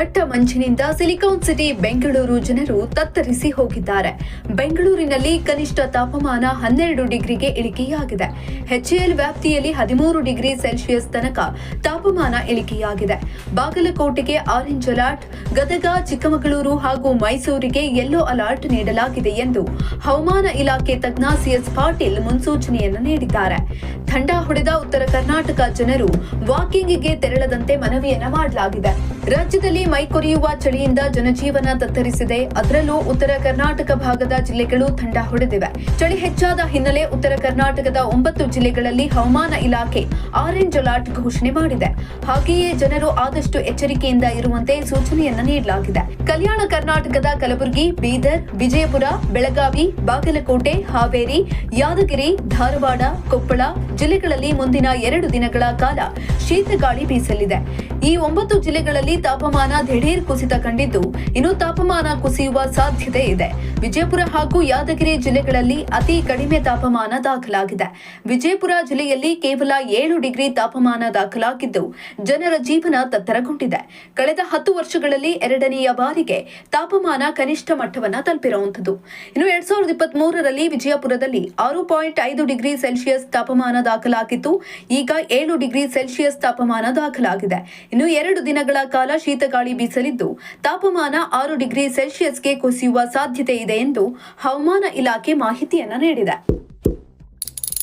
ದಟ್ಟ ಮಂಜಿನಿಂದ silicon city Bengaluru ಜನರು ತತ್ತರಿಸಿ ಹೋಗಿದ್ದಾರೆ. ಬೆಂಗಳೂರಿನಲ್ಲಿ ಕನಿಷ್ಠ ತಾಪಮಾನ 12 ಡಿಗ್ರಿಗೆ ಇಳಿಕೆಯಾಗಿದೆ. ಎಚ್ಎಎಲ್ ವ್ಯಾಪ್ತಿಯಲ್ಲಿ 13 ಡಿಗ್ರಿ ಸೆಲ್ಸಿಯಸ್ ತನಕ ತಾಪಮಾನ ಇಳಿಕೆಯಾಗಿದೆ. ಬಾಗಲಕೋಟೆಗೆ ಆರೆಂಜ್ ಅಲರ್ಟ್, ಗದಗ, ಚಿಕ್ಕಮಗಳೂರು ಹಾಗೂ ಮೈಸೂರಿಗೆ ಯೆಲ್ಲೋ ಅಲರ್ಟ್ ನೀಡಲಾಗಿದೆ ಎಂದು ಹವಾಮಾನ ಇಲಾಖೆ ತಜ್ಞ ಸಿಎಸ್ ಪಾಟೀಲ್ ಮುನ್ಸೂಚನೆಯನ್ನು ನೀಡಿದ್ದಾರೆ. ಥಂಡ ಹೊಡೆದ ಉತ್ತರ ಕರ್ನಾಟಕ ಜನರು ವಾಕಿಂಗ್ಗೆ ತೆರಳದಂತೆ ಮನವಿಯನ್ನ ಮಾಡಲಾಗಿದೆ. ರಾಜ್ಯದಲ್ಲಿ ಮೈಕೊರೆಯುವ ಚಳಿಯಿಂದ ಜನಜೀವನ ತತ್ತರಿಸಿದೆ. ಅದರಲ್ಲೂ ಉತ್ತರ ಕರ್ನಾಟಕ ಭಾಗದ ಜಿಲ್ಲೆಗಳು ಥಂಡ ಹೊಡೆದಿವೆ. ಚಳಿ ಹೆಚ್ಚಾದ ಹಿನ್ನೆಲೆ ಉತ್ತರ ಕರ್ನಾಟಕದ 9 ಜಿಲ್ಲೆಗಳಲ್ಲಿ ಹವಾಮಾನ ಇಲಾಖೆ ಆರೆಂಜ್ ಅಲರ್ಟ್ ಘೋಷಣೆ ಮಾಡಿದೆ. ಹಾಗೆಯೇ ಜನರು ಆದಷ್ಟು ಎಚ್ಚರಿಕೆಯಿಂದ ಇರುವಂತೆ ಸೂಚನೆಯನ್ನ ನೀಡಲಾಗಿದೆ. ಕಲ್ಯಾಣ ಕರ್ನಾಟಕದ ಕಲಬುರಗಿ, ಬೀದರ್, ವಿಜಯಪುರ, ಬೆಳಗಾವಿ, ಬಾಗಲಕೋಟೆ, ಹಾವೇರಿ, ಯಾದಗಿರಿ, ಧಾರವಾಡ, ಕೊಪ್ಪಳ ಜಿಲ್ಲೆಗಳಲ್ಲಿ ಮುಂದಿನ 2 ದಿನಗಳ ಕಾಲ ಶೀತಗಾಳಿ ಬೀಸಲಿದೆ. ಈ 9 ಜಿಲ್ಲೆಗಳಲ್ಲಿ ತಾಪಮಾನ ದಿಢೀರ್ ಕುಸಿತ ಕಂಡಿದ್ದು, ಇನ್ನು ತಾಪಮಾನ ಕುಸಿಯುವ ಸಾಧ್ಯತೆ ಇದೆ. ವಿಜಯಪುರ ಹಾಗೂ ಯಾದಗಿರಿ ಜಿಲ್ಲೆಗಳಲ್ಲಿ ಅತಿ ಕಡಿಮೆ ತಾಪಮಾನ ದಾಖಲಾಗಿದೆ. ವಿಜಯಪುರ ಜಿಲ್ಲೆಯಲ್ಲಿ ಕೇವಲ 7 ಡಿಗ್ರಿ ತಾಪಮಾನ ದಾಖಲಾಗಿದ್ದು, ಜನರ ಜೀವನ ತತ್ತರಗೊಂಡಿದೆ. ಕಳೆದ 10 ವರ್ಷಗಳಲ್ಲಿ 2ನೇಯ ಬಾರಿಗೆ ತಾಪಮಾನ ಕನಿಷ್ಠ ಮಟ್ಟವನ್ನು ತಲುಪಿರುವಂಥದ್ದು. ಇನ್ನು 2023ರಲ್ಲಿ ವಿಜಯಪುರದಲ್ಲಿ 6.5 ಡಿಗ್ರಿ ಸೆಲ್ಸಿಯಸ್ ತಾಪಮಾನ ದಾಖಲಾಗಿತ್ತು. ಈಗ 7 ಡಿಗ್ರಿ ಸೆಲ್ಸಿಯಸ್ ತಾಪಮಾನ ದಾಖಲಾಗಿದೆ. ಇನ್ನು 2 ದಿನಗಳ ಕಾಲ ಶೀತಗಾಳಿ ಬೀಸಲಿದ್ದು, ತಾಪಮಾನ 6 ಡಿಗ್ರಿ ಸೆಲ್ಸಿಯಸ್ಗೆ ಕುಸಿಯುವ ಸಾಧ್ಯತೆ ಇದೆ ಎಂದು ಹವಾಮಾನ ಇಲಾಖೆ ಮಾಹಿತಿಯನ್ನು ನೀಡಿದೆ.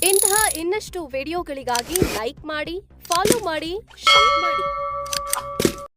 ಇಂತಹ ಇನ್ನಷ್ಟು ವಿಡಿಯೋಗಳಿಗಾಗಿ ಲೈಕ್ ಮಾಡಿ, ಫಾಲೋ ಮಾಡಿ, ಶೇರ್ ಮಾಡಿ.